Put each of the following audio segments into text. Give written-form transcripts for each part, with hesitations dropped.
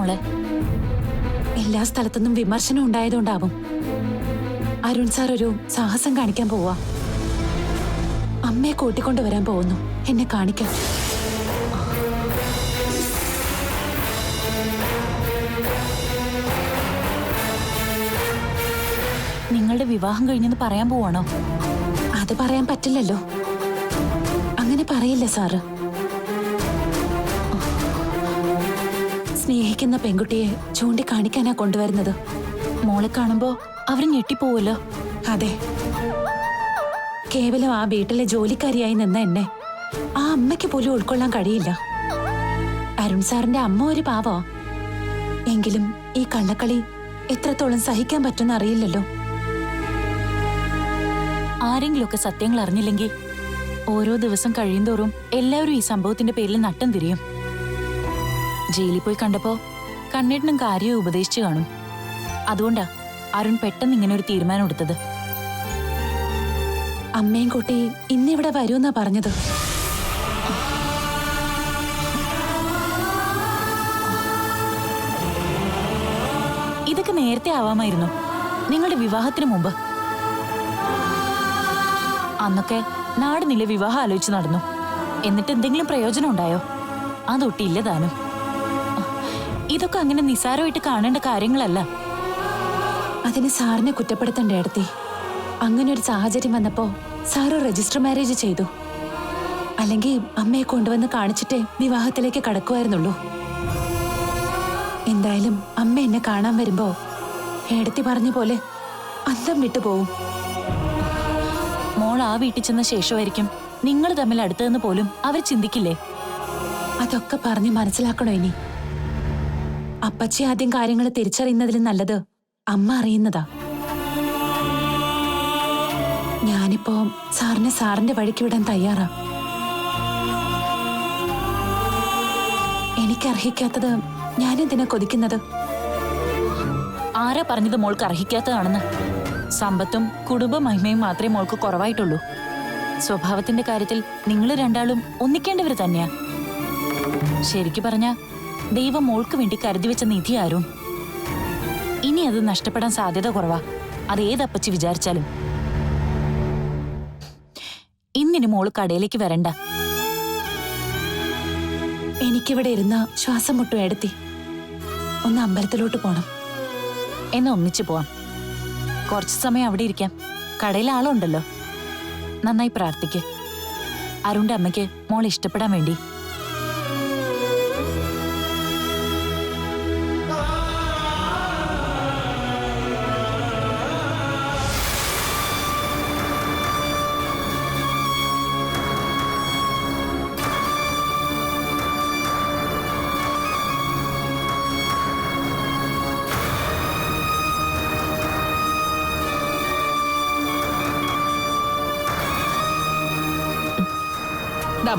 മോളെ? എല്ലാ സ്ഥലത്തുനിന്നും വിമർശനം ഉണ്ടായതുകൊണ്ടാവും. അരുൺ സാർ ഒരു സാഹസം കാണിക്കാൻ പോവാ. അമ്മയെ കൂട്ടിക്കൊണ്ടുവരാൻ പോകുന്നു എന്നെ കാണിക്കാൻ. നിങ്ങളുടെ വിവാഹം കഴിഞ്ഞെന്ന് പറയാൻ പോവാണോ? അത് പറയാൻ പറ്റില്ലല്ലോ. അങ്ങനെ പറയില്ല സാറ്. സ്നേഹിക്കുന്ന പെൺകുട്ടിയെ ചൂണ്ടിക്കാണിക്കാനാ കൊണ്ടുവരുന്നത്. മോളെ കാണുമ്പോ അവര് ഞെട്ടിപ്പോവല്ലോ. അതെ, കേവലം ആ വീട്ടിലെ ജോലിക്കാരിയായി നിന്ന എന്നെ ആ അമ്മയ്ക്ക് പോലും ഉൾക്കൊള്ളാൻ കഴിയില്ല. അരുൺ സാറിന്റെ അമ്മ ഒരു പാവോ, എങ്കിലും ഈ കള്ളക്കളി എത്രത്തോളം സഹിക്കാൻ പറ്റുമെന്ന് അറിയില്ലല്ലോ. ആരെങ്കിലുമൊക്കെ സത്യങ്ങൾ അറിഞ്ഞില്ലെങ്കിൽ ഓരോ ദിവസം കഴിയുന്തോറും എല്ലാവരും ഈ സംഭവത്തിന്റെ പേരിൽ നട്ടം തിരിയും. ജയിലിൽ പോയി കണ്ടപ്പോ കണ്ണേട്ടനും കാര്യവും ഉപദേശിച്ചു കാണും. അതുകൊണ്ടാ അരുൺ പെട്ടെന്ന് ഇങ്ങനെ ഒരു തീരുമാനം എടുത്തത്. അമ്മയും കുട്ടി ഇന്നിവിടെ വരുമെന്നാ പറഞ്ഞത്. ഇതൊക്കെ നേരത്തെ ആവാമായിരുന്നു, നിങ്ങളുടെ വിവാഹത്തിന് മുമ്പ്. അന്നൊക്കെ നാട് നില വിവാഹം ആലോചിച്ച് നടന്നു. എന്നിട്ട് എന്തെങ്കിലും പ്രയോജനം ഉണ്ടായോ? അതൊട്ടില്ല താനും. ഇതൊക്കെ അങ്ങനെ നിസ്സാരമായിട്ട് കാണേണ്ട കാര്യങ്ങളല്ല. അതിന് സാറിനെ കുറ്റപ്പെടുത്തണ്ട ഏടത്തി. അങ്ങനെ ഒരു സാഹചര്യം വന്നപ്പോ സാറ് രജിസ്റ്റർ മാരേജ് ചെയ്തു. അല്ലെങ്കിൽ അമ്മയെ കൊണ്ടുവന്ന് കാണിച്ചിട്ടേ വിവാഹത്തിലേക്ക് കടക്കുമായിരുന്നുള്ളൂ. എന്തായാലും അമ്മ എന്നെ കാണാൻ വരുമ്പോ ഏടത്തി പറഞ്ഞ പോലെ അന്തം വിട്ടുപോകും. മോൾ ആ വീട്ടിൽ ചെന്ന ശേഷമായിരിക്കും നിങ്ങൾ തമ്മിൽ അടുത്തതെന്ന് പോലും അവർ ചിന്തിക്കില്ലേ? അതൊക്കെ പറഞ്ഞ് മനസ്സിലാക്കണോ ഇനി? അപ്പച്ചി ആദ്യം കാര്യങ്ങൾ തിരിച്ചറിയുന്നതിലും നല്ലത് അമ്മ അറിയുന്നതാ. ഞാനിപ്പോ സാറിനെ സാറിന്റെ വഴിക്ക് വിടാൻ തയ്യാറാ. എനിക്കർഹിക്കാത്തത് ഞാനെന്തിനാ കൊതിക്കുന്നത്? ആരാ പറഞ്ഞത് മോൾക്ക് അർഹിക്കാത്തതാണെന്ന്? സമ്പത്തും കുടുംബ മഹിമയും മാത്രമേ മോൾക്ക് കുറവായിട്ടുള്ളൂ. സ്വഭാവത്തിന്റെ കാര്യത്തിൽ നിങ്ങൾ രണ്ടാളും ഒന്നിക്കേണ്ടവർ തന്നെയാ. ശരിക്കു പറഞ്ഞ ദൈവം മോൾക്ക് വേണ്ടി കരുതി വെച്ച നിധി അരുൺ. ഇനി അത് നഷ്ടപ്പെടാൻ സാധ്യത കുറവാ, അതേതപ്പച്ചി വിചാരിച്ചാലും. ഇന്നിന് മോള് കടയിലേക്ക് വരണ്ട. എനിക്കിവിടെ ഇരുന്ന ശ്വാസം മുട്ടും എടുത്തി. ഒന്ന് അമ്പലത്തിലോട്ട് പോണം. എന്നാ ഒന്നിച്ചു പോവാം. കുറച്ചു സമയം അവിടെ ഇരിക്കാം. കടയിൽ ആളുണ്ടല്ലോ. നന്നായി പ്രാർത്ഥിക്ക്, അരുണിന്റെ അമ്മയ്ക്ക് മോളെ ഇഷ്ടപ്പെടാൻ വേണ്ടി.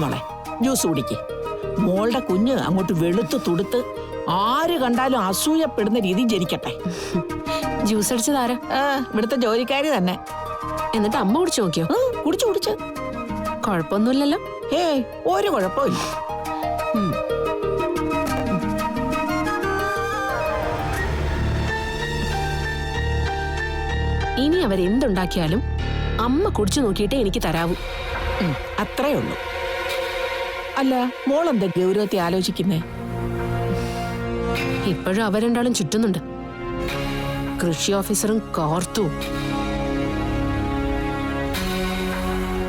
മോളെ ജ്യൂസ് കുടിക്ക്. മോളുടെ കുഞ്ഞ് അങ്ങോട്ട് വെളുത്ത് തുടുത്ത് ആര് കണ്ടാലും അസൂയപ്പെടുന്ന രീതി ജനിക്കട്ടെ. ജ്യൂസ് അടിച്ചതാരാ? ഇവിടുത്തെ ജോലിക്കാരി തന്നെ. എന്നിട്ട് അമ്മ കുടിച്ചു നോക്കിയോ? കുടിച്ചു. കുഴപ്പമൊന്നുമില്ലല്ലോ? ഏയ്, ഒരു കുഴപ്പമില്ല. ഇനി അവരെന്തുണ്ടാക്കിയാലും അമ്മ കുടിച്ചു നോക്കിയിട്ടേ എനിക്ക് തരാവൂ. അത്രേ ഉള്ളൂ. അല്ല, മോളെന്താ ഗൗരവത്തെ ആലോചിക്കുന്നേ? ഇപ്പോഴും അവർ രണ്ടാളും ചുറ്റുന്നുണ്ട്. കൃഷി ഓഫീസറും കാർത്തും.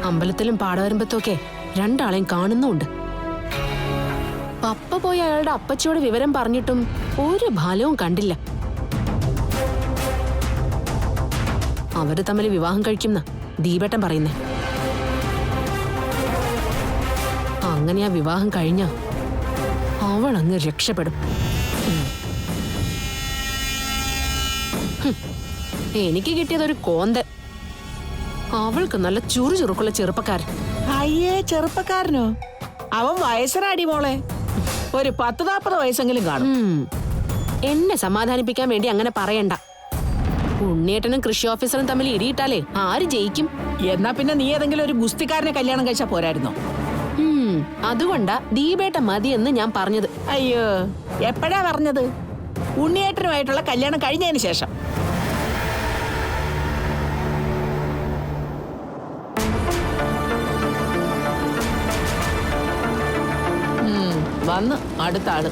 അമ്പലത്തിലും പാടവരമ്പത്തൊക്കെ രണ്ടാളെയും കാണുന്നുമുണ്ട്. പപ്പ പോയി അയാളുടെ അപ്പച്ചിയോട് വിവരം പറഞ്ഞിട്ടും ഒരു ഫലവും കണ്ടില്ല. അവര് തമ്മിൽ വിവാഹം കഴിക്കുന്ന ദീപേട്ടൻ പറയുന്നേ. അങ്ങനെ ആ വിവാഹം കഴിഞ്ഞ അവൾ അങ്ങ് രക്ഷപ്പെടും. എനിക്ക് കിട്ടിയതൊരു കോന്തൻ. അവൾക്ക് നല്ല ചുറുചുറുക്കുള്ള ചെറുപ്പക്കാരൻ. അയ്യേ, ചെറുപ്പക്കാരനോ? അവൻ വയസ്സനാടി മോളെ. ഒരു 10-40 വയസ്സെങ്കിലും കാണും. എന്നെ സമാധാനിപ്പിക്കാൻ വേണ്ടി അങ്ങനെ പറയണ്ട. ഉണ്ണിയേട്ടനും കൃഷി ഓഫീസറും തമ്മിൽ ഇടിയിട്ടാലേ ആര് ജയിക്കും? എന്നാ പിന്നെ നീ ഏതെങ്കിലും ഒരു ഗുസ്തിക്കാരനെ കല്യാണം കഴിച്ചാ പോരായിരുന്നോ? അതുകൊണ്ടാ ദീപേട്ട മതിയെന്ന് ഞാൻ പറഞ്ഞത്. അയ്യോ, എപ്പോഴാ പറഞ്ഞത്? ഉണ്ണിയേട്ടനുമായിട്ടുള്ള കല്യാണം കഴിഞ്ഞതിന് ശേഷം. വന്ന് അടുത്ത ആള്.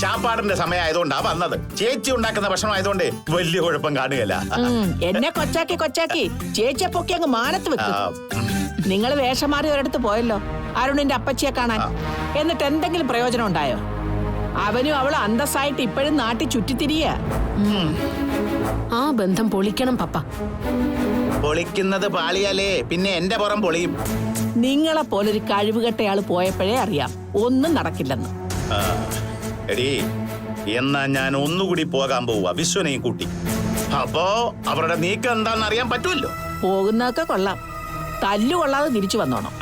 ചാപ്പാടിന്റെ സമയമായതുകൊണ്ടാ വന്നത്. ചേച്ചി ഉണ്ടാക്കുന്ന ഭക്ഷണം ആയതുകൊണ്ട് വലിയ കുഴപ്പം കാണുകയല്ല. എന്നെ കൊച്ചാക്കി ചേച്ചിയെ പൊക്കി അങ്ങ് മാനത്ത് വെക്കും. നിങ്ങൾ വേഷം മാറി ഒരിടത്ത് പോയല്ലോ അരുണിന്റെ അപ്പച്ചിയെ കാണാൻ. എന്നിട്ട് എന്തെങ്കിലും പ്രയോജനം ഉണ്ടായോ? അവനും അവളും അന്തസ്സായിട്ട് ഇപ്പോഴും നാട്ടിൽ ചുറ്റിത്തിരിയ. ആ ബന്ധം പൊളിക്കണം പപ്പ. പൊളിക്കുന്നത് പാളിയാലേ പിന്നെ എന്റെ പുറം പൊളിയും. നിങ്ങളെ പോലൊരു കഴിവുകെട്ടയാള് പോയപ്പോഴേ അറിയാം ഒന്നും നടക്കില്ലെന്ന്. എടീ, എന്നാ ഞാൻ ഒന്നുകൂടി പോകാൻ പോവുക വിശ്വനെയും കൂട്ടി. അപ്പോ അവരുടെ നീക്കം എന്താണെന്ന് അറിയാൻ പറ്റുമല്ലോ. പോകുന്നതൊക്കെ കൊള്ളാം, തല്ലുകൊള്ളാതെ തിരിച്ചു വന്നോണം.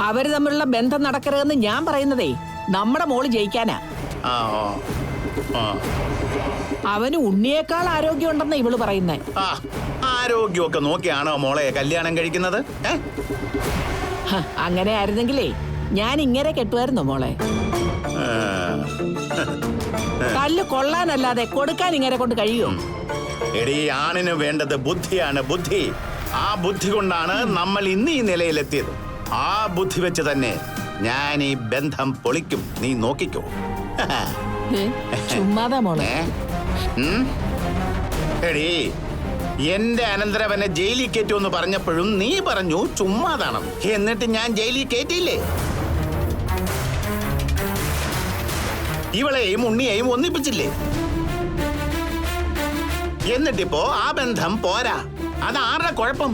അവര് തമ്മിലുള്ള ബന്ധം നടക്കരുതെന്ന് ഞാൻ പറയുന്നതേ നമ്മുടെ മോള് ജയിക്കാനാ. ആ, ആ. അവന് ഉണ്ണിയേക്കാൾ ആരോഗ്യമുണ്ടെന്ന് ഇവള് പറയുന്നേ. ആ, ആരോഗ്യമൊക്കെ നോക്കിയാണോ മോളെ കല്യാണം കഴിക്കുന്നത്? അങ്ങനെ ആയിരുന്നെങ്കിലേ ഞാൻ ഇങ്ങനെ കെട്ടുമായിരുന്നു മോളെ. തല്ല് കൊള്ളാനല്ലാതെ കൊടുക്കാൻ ഇങ്ങനെ കൊണ്ട് കഴിയും? എടീ, ആണിന് വേണ്ടത് ബുദ്ധിയാണ്, ബുദ്ധി. ആ ബുദ്ധി കൊണ്ടാണ് നമ്മൾ ഇന്ന് ഈ നിലയിലെത്തിയത്. ആ ബുദ്ധി വെച്ച് തന്നെ ഞാൻ ഈ ബന്ധം പൊളിക്കും. നീ നോക്കിക്കോ. ചുമ്മാതാ മോളെ. എടീ, എന്റെ അനന്തരവനെ ജയിലിൽ കയറ്റുമെന്ന് പറഞ്ഞപ്പോഴും നീ പറഞ്ഞു ചുമ്മാതാണെന്ന്. എന്നിട്ട് ഞാൻ ജയിലിൽ കയറ്റിയില്ലേ? ഇവളെയും ഉണ്ണിയെയും ഒന്നിപ്പിച്ചില്ലേ? എന്നിട്ടിപ്പോ ആ ബന്ധം പോരാ. അതാരുടെ കുഴപ്പം?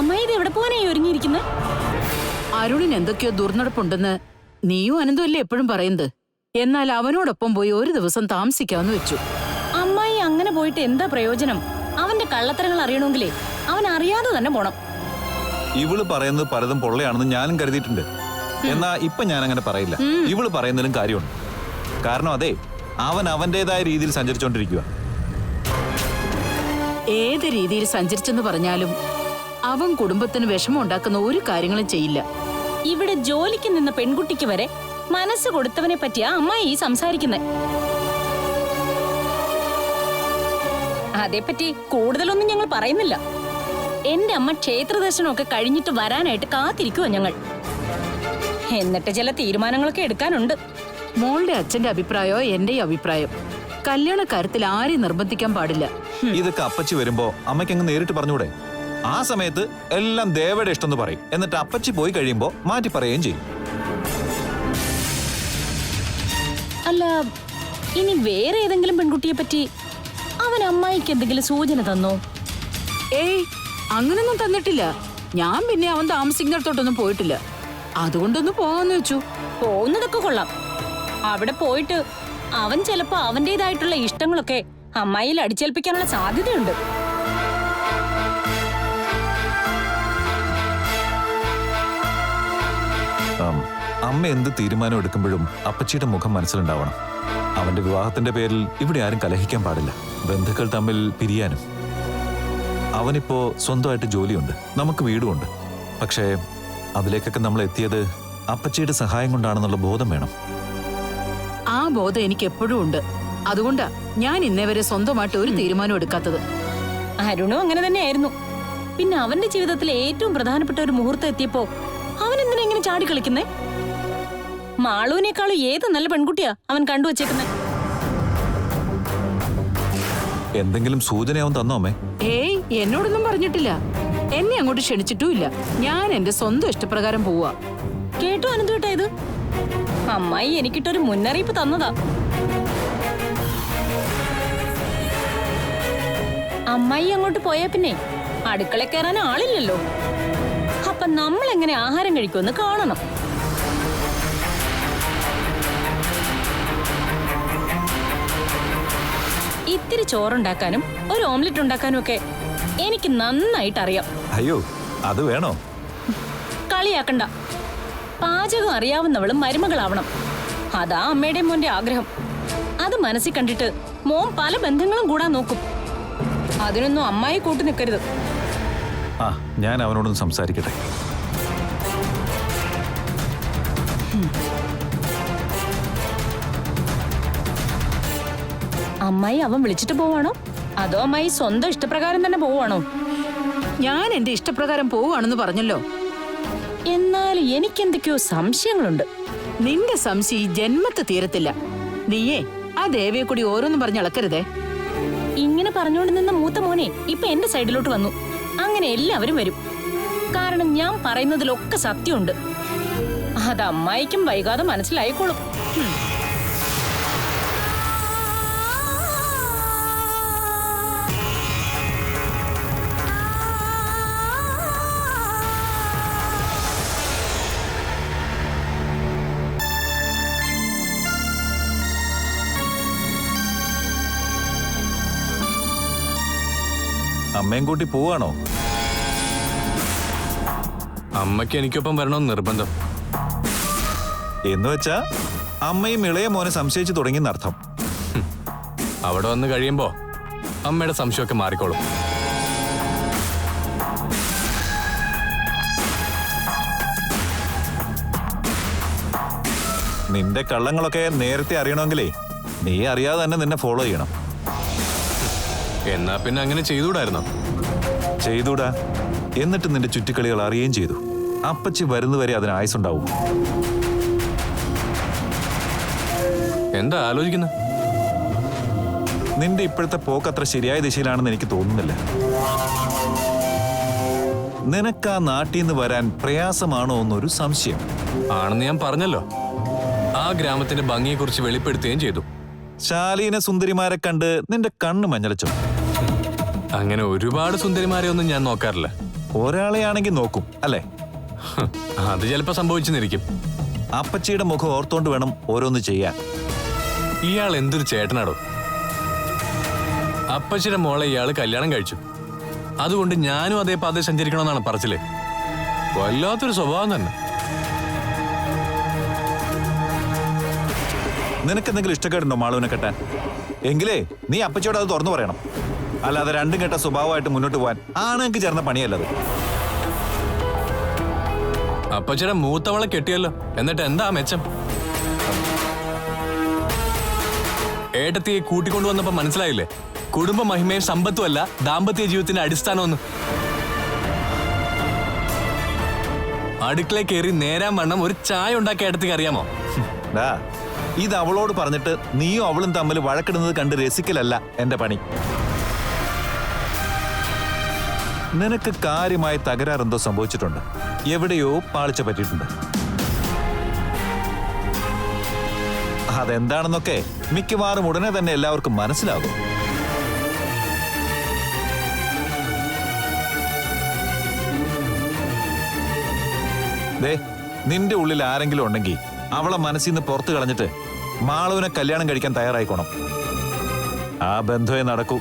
അമ്മായി ഇത് എവിടെ പോകാനായി ഒരുങ്ങിയിരിക്കുന്നത്? അരുണിന് എന്തൊക്കെയോ ദുർനടപ്പുണ്ടെന്ന് നീയും അനന്തും അല്ലേ എപ്പോഴും പറയുന്നത്. എന്നാൽ അവനോടൊപ്പം പോയി ഒരു ദിവസം താമസിക്കാമെന്ന് വെച്ചു. അമ്മായി അങ്ങനെ പോയിട്ട് എന്താ പ്രയോജനം? അവന്റെ കള്ളത്തരങ്ങൾ അറിയണമെങ്കിലേ അവൻ അറിയാതെ തന്നെ പോണം. ഇവള് പറയുന്നത് പലതും പൊള്ളയാണെന്ന് ഞാനും കരുതിയിട്ടുണ്ട്. എന്നാ ഇപ്പൊ ഞാൻ അങ്ങനെ പറയില്ല. ഇവള് പറയുന്നതിലും കാര്യമുണ്ട്. കാരണം അതെ, അവൻ അവന്റേതായ രീതിയിൽ സഞ്ചരിച്ചോണ്ടിരിക്കുക. ഏത് രീതിയിൽ സഞ്ചരിച്ചെന്ന് പറഞ്ഞാലും അവൻ കുടുംബത്തിന് വിഷമം ഉണ്ടാക്കുന്ന ഒരു കാര്യങ്ങളും ചെയ്യില്ല. ഇവിടെ ജോലിക്ക് നിന്ന പെൺകുട്ടിക്ക് വരെ മനസ്സ് കൊടുത്തവനെ പറ്റിയാ അമ്മായി ഈ സംസാരിക്കുന്നത്. അതേപ്പറ്റി കൂടുതലൊന്നും ഞങ്ങൾ പറയുന്നില്ല. എന്റെ അമ്മ ക്ഷേത്ര ദർശനമൊക്കെ കഴിഞ്ഞിട്ട് വരാനായിട്ട് കാത്തിരിക്കുവാ ഞങ്ങൾ. എന്നിട്ട് ചില തീരുമാനങ്ങളൊക്കെ എടുക്കാനുണ്ട്. മോളുടെ അച്ഛന്റെ അഭിപ്രായമോ എന്റെയും അഭിപ്രായം. കല്യാണ കാര്യത്തിൽ ആരെയും നിർബന്ധിക്കാൻ പാടില്ല. ഇതൊക്കെ അപ്പച്ചി വരുമ്പോ അമ്മയ്ക്കങ്ങ് നേരിട്ട് പറഞ്ഞൂടെ? ആ സമയത്ത് എല്ലാം ദേവയുടെ ഇഷ്ടം എന്ന് പറയും. എന്നിട്ട് അപ്പച്ചി പോയി കഴിയുമ്പോ മാറ്റി പറയുകയും ചെയ്യും. അല്ല, ഇനി വേറെ ഏതെങ്കിലും പെൺകുട്ടിയെ പറ്റി അവൻ അമ്മായിക്ക് എന്തെങ്കിലും സൂചന തന്നോ? ഏയ്, അങ്ങനൊന്നും തന്നിട്ടില്ല. ഞാൻ പിന്നെ അവൻ താമസിക്കുന്നിടത്തോട്ടൊന്നും പോയിട്ടില്ല. അതുകൊണ്ടൊന്ന് പോവാന്ന് വെച്ചു. പോകുന്നതൊക്കെ കൊള്ളാം. അവിടെ പോയിട്ട് അവൻ ചിലപ്പോ അവന്റേതായിട്ടുള്ള ഇഷ്ടങ്ങളൊക്കെ അമ്മായിയിൽ അടിച്ചേൽപ്പിക്കാനുള്ള സാധ്യതയുണ്ട്. അമ്മ എന്ത് തീരുമാനം എടുക്കുമ്പോഴും അപ്പച്ചിയുടെ മുഖം മനസ്സിലുണ്ടാവണം. അവന്റെ വിവാഹത്തിന്റെ പേരിൽ ഇവിടെ ആരും കലഹിക്കാൻ പാടില്ല. ബന്ധുക്കൾ തമ്മിൽ പിരിയാനും. അവനിപ്പോ സ്വന്തമായിട്ട് ജോലിയുണ്ട്, നമുക്ക് വീടുമുണ്ട്. പക്ഷേ അതിലേക്കൊക്കെ നമ്മൾ എത്തിയത് അപ്പച്ചിയുടെ സഹായം കൊണ്ടാണെന്നുള്ള ബോധം വേണം. ആ ബോധം എനിക്ക് എപ്പോഴും ഉണ്ട്. അതുകൊണ്ടാ ഞാൻ ഇന്നേ വരെ സ്വന്തമായിട്ട് ഒരു തീരുമാനം എടുക്കാത്തത്. അരുണും അങ്ങനെ തന്നെയായിരുന്നു. പിന്നെ അവന്റെ ജീവിതത്തിലെ ഏറ്റവും പ്രധാനപ്പെട്ട ഒരു മുഹൂർത്തം എത്തിയപ്പോ അവൻ എന്തിനാ ഇങ്ങനെ ചാടി കളിക്കുന്നേ? മാളുവിനേക്കാളും ഏത് നല്ല പെൺകുട്ടിയാ അവൻ കണ്ടുവച്ചേക്കുന്നേ? എന്തെങ്കിലും സൂചനയാവും തന്നോ അമ്മേ? ഏയ്, എന്നോടൊന്നും പറഞ്ഞിട്ടില്ല. എന്നെ അങ്ങോട്ട് ക്ഷണിച്ചിട്ടുമില്ല. ഞാൻ എന്റെ സ്വന്തം ഇഷ്ടപ്രകാരം പോവാ. കേട്ടോ അനന്തുട്ടാ, ഇത് അമ്മായി എനിക്കിട്ടൊരു മുന്നറിയിപ്പ് തന്നതാ. അമ്മായി അങ്ങോട്ട് പോയാ പിന്നെ അടുക്കള കയറാൻ ആളില്ലല്ലോ. അപ്പൊ നമ്മൾ എങ്ങനെ ആഹാരം കഴിക്കുമെന്ന് കാണണം. ഇത്തിരി ചോറുണ്ടാക്കാനും ഒരു ഓംലെറ്റ് ഉണ്ടാക്കാനും ഒക്കെ എനിക്ക് നന്നായിട്ട് അറിയാം. അയ്യോ, അത് വേണോ? കളിയാക്കണ്ട. പാചകം അറിയാവുന്നവളും മരുമകളാവണം. അതാ അമ്മയുടെ മോന്റെ ആഗ്രഹം. അത് മനസ്സിൽ കണ്ടിട്ട് മോൻ പല ബന്ധങ്ങളും കൂടാൻ നോക്കും. അതിനൊന്നും അമ്മായി കൂട്ടു നിൽക്കരുത്. ആ, ഞാൻ അവനോടൊന്ന് സംസാരിക്കട്ടെ. അമ്മായി അവൻ വിളിച്ചിട്ട് പോവാണോ അതോ അമ്മായി സ്വന്തം ഇഷ്ടപ്രകാരം തന്നെ പോവാണോ? ഞാൻ എന്റെ ഇഷ്ടപ്രകാരം പോവുകയാണെന്ന് പറഞ്ഞല്ലോ. എന്നാലും എനിക്കെന്തൊക്കെയോ സംശയങ്ങളുണ്ട്. നിന്റെ സംശയം ഈ ജന്മത്ത് തീരത്തില്ല. നീയേ ആ ദേവിയെ കൂടി ഓരോന്നും പറഞ്ഞളക്കരുതേ. ഇങ്ങനെ പറഞ്ഞുകൊണ്ട് നിന്ന മൂത്ത മോനെ ഇപ്പൊ എന്റെ സൈഡിലോട്ട് വന്നു. അങ്ങനെ എല്ലാവരും വരും. കാരണം ഞാൻ പറയുന്നതിലൊക്കെ സത്യമുണ്ട്. അത് അമ്മായിക്കും വൈകാതെ മനസ്സിലായിക്കോളും. അമ്മയും കൂട്ടി പോവാണോ? അമ്മയ്ക്ക് എനിക്കൊപ്പം വരണമെന്ന് നിർബന്ധം. എന്ന് വെച്ചാ അമ്മയും ഇളയ മോനെ സംശയിച്ചു തുടങ്ങിയെന്നർത്ഥം. അവിടെ വന്ന് കഴിയുമ്പോ അമ്മയുടെ സംശയമൊക്കെ മാറിക്കോളും. നിന്റെ കള്ളങ്ങളൊക്കെ നേരത്തെ അറിയണമെങ്കിലേ നീ അറിയാതെ തന്നെ നിന്നെ ഫോളോ ചെയ്യണം. എന്നാ പിന്നെ അങ്ങനെ ചെയ്തുകൂടായിരുന്നോ? ചെയ്തൂടാ. എന്നിട്ട് നിന്റെ ചുറ്റിക്കളികൾ അറിയുകയും ചെയ്തു. അപ്പച്ചി വരുന്നവരെ അതിന് ആയുസുണ്ടാവും. എന്താ ആലോചിക്കുന്ന? നിന്റെ ഇപ്പോഴത്തെ പോക്ക് അത്ര ശരിയായ ദിശയിലാണെന്ന് എനിക്ക് തോന്നുന്നില്ല. നിനക്ക് ആ നാട്ടിൽ നിന്ന് വരാൻ പ്രയാസമാണോ എന്നൊരു സംശയം. ആണെന്ന് ഞാൻ പറഞ്ഞല്ലോ. ആ ഗ്രാമത്തിന്റെ ഭംഗിയെക്കുറിച്ച് വെളിപ്പെടുത്തുകയും ചെയ്തു. ശാലീന സുന്ദരിമാരെ കണ്ട് നിന്റെ കണ്ണ് മഞ്ഞളിച്ചോ? അങ്ങനെ ഒരുപാട് സുന്ദരിമാരെ ഒന്നും ഞാൻ നോക്കാറില്ല. ഒരാളെയാണെങ്കിൽ നോക്കും അല്ലേ? അത് ചിലപ്പോ സംഭവിച്ചെന്നിരിക്കും. അപ്പച്ചിയുടെ മുഖം ഓർത്തോണ്ട് വേണം ഓരോന്ന് ചെയ്യാൻ. ഇയാൾ എന്തൊരു ചേട്ടനാടോ. അപ്പച്ചിയുടെ മോളെ ഇയാള് കല്യാണം കഴിച്ചു. അതുകൊണ്ട് ഞാനും അതേ പാതയിൽ സഞ്ചരിക്കണമെന്നാണ് പറച്ചില്ലേ. വല്ലാത്തൊരു സ്വഭാവം തന്നെ. നിനക്കെന്തെങ്കിലും ഇഷ്ടക്കേടുണ്ടോ മാളുവിനെ കെട്ടാൻ? എങ്കിലേ നീ അപ്പച്ചിയോട് അത് തുറന്നു പറയണം. അല്ലാതെ രണ്ടും കെട്ട സ്വഭാവമായിട്ട് മുന്നോട്ട് പോകാൻ ആണുങ്ങൾക്ക് ചേർന്ന പണിയല്ലത്. അപ്പച്ചിയുടെ മൂത്തവളെ കെട്ടിയല്ലോ, എന്നിട്ട് എന്താ മെച്ചം? ഏട്ടത്തിയെ കൂട്ടിക്കൊണ്ടുവന്നപ്പോ മനസ്സിലായില്ലേ, കുടുംബ മഹിമയും സമ്പത്തുമല്ല ദാമ്പത്യ ജീവിതത്തിന്റെ അടിസ്ഥാനമൊന്നും. അടുക്കളയിൽ കയറി നേരാൻ വണ്ണം ഒരു ചായ ഉണ്ടാക്കി ഏട്ടത്തിക്ക് അറിയാമോ? ഇത് അവളോട് പറഞ്ഞിട്ട് നീയും അവളും തമ്മിൽ വഴക്കിടുന്നത് കണ്ട് രസിക്കലല്ല എന്റെ പണി. നിനക്ക് കാര്യമായ തകരാറെന്തോ സംഭവിച്ചിട്ടുണ്ട്. എവിടെയോ പാളിച്ച പറ്റിയിട്ടുണ്ട്. അതെന്താണെന്നൊക്കെ മിക്കവാറും ഉടനെ തന്നെ എല്ലാവർക്കും മനസ്സിലാകും. ദേ, നിന്റെ ഉള്ളിൽ ആരെങ്കിലും ഉണ്ടെങ്കിൽ അവളെ മനസ്സിൽ നിന്ന് പുറത്തു കളഞ്ഞിട്ട് മാളുവിനെ കല്യാണം കഴിക്കാൻ തയ്യാറായിക്കോണം. ആ ബന്ധമേ നടക്കൂ.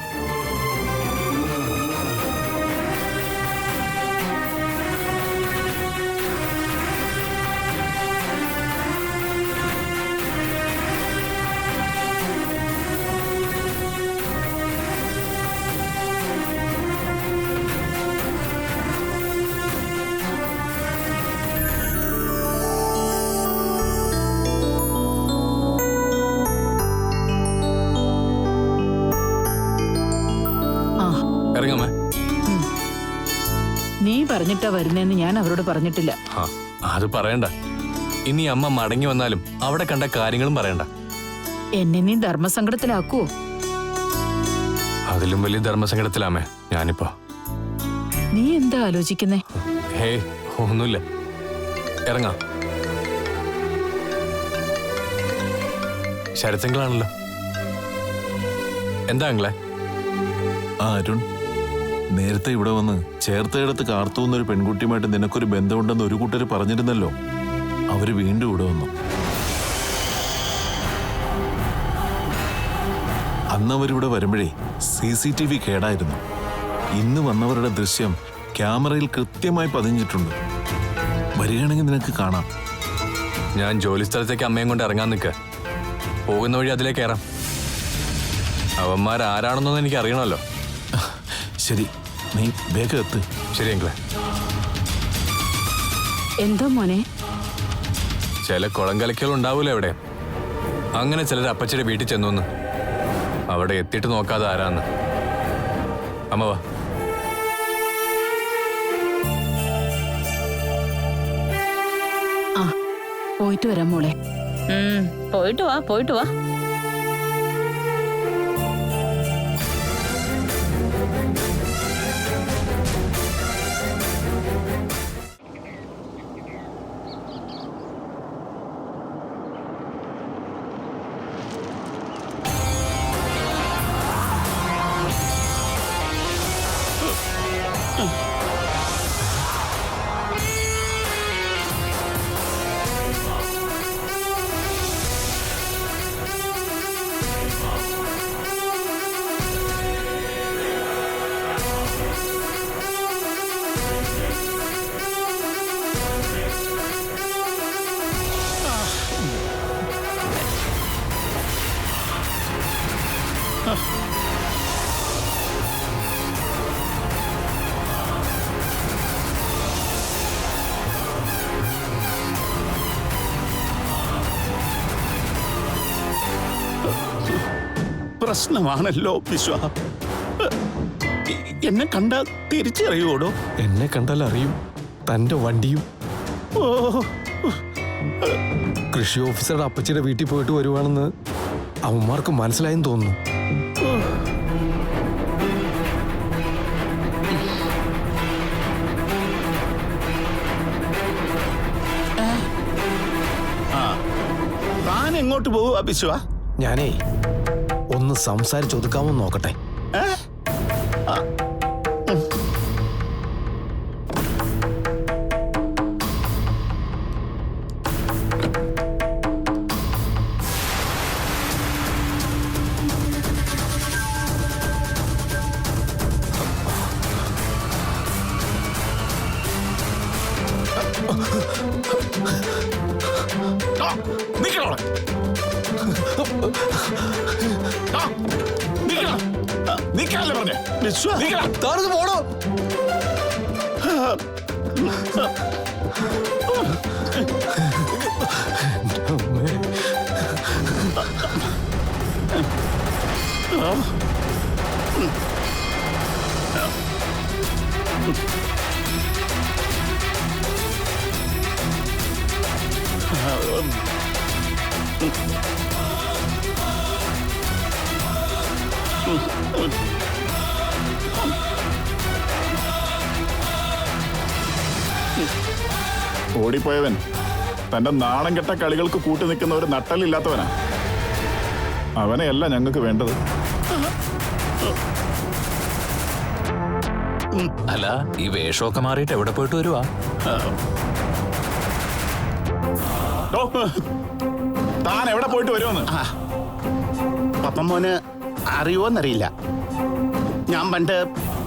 ഇറങ്ങാമേ. നീ പറഞ്ഞിട്ടാ വരുന്നേന്ന് ഞാൻ അവരോട് പറഞ്ഞിട്ടില്ല. അത് പറയണ്ട. ഇനി അമ്മ മടങ്ങി വന്നാലും അവിടെ കണ്ട കാര്യങ്ങളും പറയണ്ട. എന്നെ നീ ധർമ്മസങ്കടത്തിലാക്കുവോ? അതിലും വലിയ ധർമ്മസങ്കടത്തിലാമേ ഞാനിപ്പോ. നീ എന്താ ആലോചിക്കുന്നേ? ഹേ, ഒന്നുമില്ല. ഇറങ്ങാം. ശരത്ങ്ങളാണല്ലോ. എന്താ അങ്ങളെ? അരുൺ നേരത്തെ ഇവിടെ വന്ന് ചേർത്തയിടത്ത് കാർത്തൂന്നൊരു പെൺകുട്ടിയുമായിട്ട് നിനക്കൊരു ബന്ധമുണ്ടെന്ന് ഒരു കൂട്ടർ പറഞ്ഞിരുന്നല്ലോ. അവര് വീണ്ടും ഇവിടെ വന്നു. അന്ന് അവരിവിടെ വരുമ്പോഴേ CCTV കേടായിരുന്നു. ഇന്ന് വന്നവരുടെ ദൃശ്യം ക്യാമറയിൽ കൃത്യമായി പതിഞ്ഞിട്ടുണ്ട്. വരികയാണെങ്കിൽ നിനക്ക് കാണാം. ഞാൻ ജോലി സ്ഥലത്തേക്ക് അമ്മയും കൊണ്ട് ഇറങ്ങാൻ നിൽക്കുക. പോകുന്ന വഴി അതിലേക്ക് കയറാം. അവന്മാരാരാണെന്നൊന്നും എനിക്ക് അറിയണമല്ലോ. ശരി, നീ വേഗം എത്ത്. ശരി അങ്കിളെ. എന്തോ മോനെ? ചില കുളം കലക്കുകൾ ഉണ്ടാവൂലോ എവിടെ. അങ്ങനെ ചിലർ അപ്പച്ചിയുടെ വീട്ടിൽ ചെന്നു. അവിടെ എത്തിയിട്ട് നോക്കാതെ ആരാന്ന്. അമ്മ വാ. ആ, പോയിട്ട് വരാം മോളെ. പോയിട്ട് വാ, പോയിട്ട് വാ. പ്രശ്നമാണല്ലോ വിശ്വ. എന്നെ കണ്ടാൽ തിരിച്ചറിയോടോ? എന്നെ കണ്ടാൽ അറിയും. തന്റെ വണ്ടിയും. ഓ, കൃഷി ഓഫീസറുടെ അപ്പച്ചിയുടെ വീട്ടിൽ പോയിട്ട് വരുവാണെന്ന് അവന്മാർക്ക് മനസ്സിലായെന്ന് തോന്നുന്നു. താൻ എങ്ങോട്ട് പോവുക വിശ്വ? ഞാനേ ഒന്ന് സംസാരിച്ചൊതുക്കാമോ നോക്കട്ടെ. നിക്കാല്ലേ പറഞ്ഞേ വിശ്വ? താനൊന്ന് പോണോ? ഓടിപ്പോയവൻ തന്റെ നാണം കെട്ട കളികൾക്ക് കൂട്ടി നിൽക്കുന്ന ഒരു നട്ടലില്ലാത്തവനാ. അവനെയല്ല ഞങ്ങൾക്ക് വേണ്ടത്. അല്ല, ഈ വേഷമൊക്കെ മാറിയിട്ട് എവിടെ പോയിട്ട് വരുവാ? താൻ എവിടെ പോയിട്ട് വരുമെന്ന് പപ്പ മോന് അറിയോന്നറിയില്ല. ഞാൻ പണ്ട്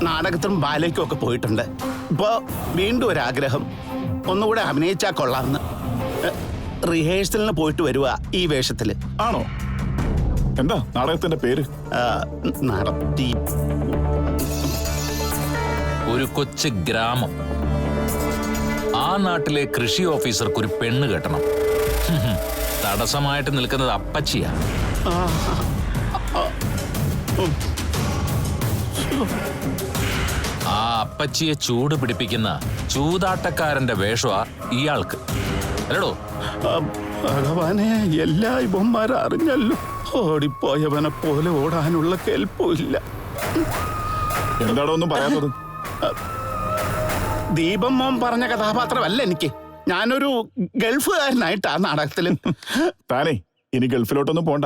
നാടകത്തിനും ബാലയ്ക്കും ഒക്കെ പോയിട്ടുണ്ട്. ഇപ്പോ വീണ്ടും ഒരാഗ്രഹം, ഒന്നുകൂടെ അഭിനയിച്ചാ കൊള്ളാമെന്ന്. റിഹേഴ്സലിന് പോയിട്ട് വരുക ഈ വേഷത്തില്. ആണോ? എന്താ നാടകത്തിന്റെ പേര്? നടത്തി ഒരു കൊച്ചു ഗ്രാമം. ആ നാട്ടിലെ കൃഷി ഓഫീസർക്ക് ഒരു പെണ്ണ് കെട്ടണം. തടസ്സമായിട്ട് നിൽക്കുന്നത് അപ്പച്ചിയാ. ആ അപ്പച്ചിയെ ചൂട് പിടിപ്പിക്കുന്ന ചൂതാട്ടക്കാരന്റെ വേഷമാ ഇയാൾക്ക്. അല്ലടോ? ഭഗവാനെ, എല്ലാ ഇവന്മാരും അറിഞ്ഞല്ലോ. ഓടിപ്പോയവനെ പോലെ ഓടാനുള്ള കെൽപ്പുമില്ല. എന്താടോ ഒന്നും പറയാത്തത്? ദീപം മോൻ പറഞ്ഞ കഥാപാത്രമല്ല എനിക്ക്. ഞാനൊരു ഗൾഫുകാരനായിട്ടാ നാടകത്തില്. താനേ ഇനി ഗൾഫിലോട്ടൊന്നും പോണ്ട.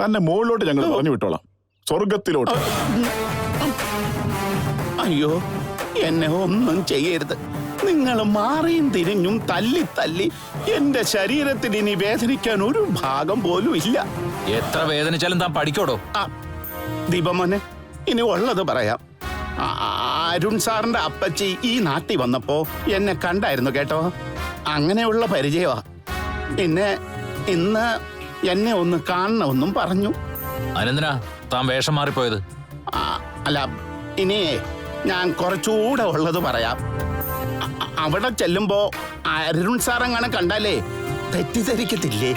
തന്നെ മുകളിലോട്ട് ഞങ്ങൾ പറഞ്ഞു വിട്ടോളാം, സ്വർഗത്തിലോട്ട്. അയ്യോ, എന്നെ ഒന്നും ചെയ്യരുത്. നിങ്ങൾ മാറിയും തിരിഞ്ഞും തല്ലി തല്ലി എന്റെ ശരീരത്തിന് ഇനി വേദനിക്കാൻ ഒരു ഭാഗം പോലും ഇല്ല. എത്ര വേദനിച്ചാലും താൻ പഠിക്കോടോ. ദീപമോനെ, ഇനി ഉള്ളത് പറയാം. അരുൺ സാറിന്റെ അപ്പച്ചി ഈ നാട്ടിൽ വന്നപ്പോ എന്നെ കണ്ടായിരുന്നു കേട്ടോ. അങ്ങനെയുള്ള പരിചയമാ. പിന്നെ ഇന്ന് എന്നെ ഒന്ന് കാണണമെന്നും പറഞ്ഞു. അനന്തനാ താൻ വേഷം മാറിപ്പോയത്? അല്ല, ഇനി ഞാൻ കുറച്ചുകൂടെ ഉള്ളത് പറയാം. അവിടെ ചെല്ലുമ്പോ അരുൺ സാർ അങ്ങനെ കണ്ടാലേ തെറ്റിദ്ധരിക്കത്തില്ലേ?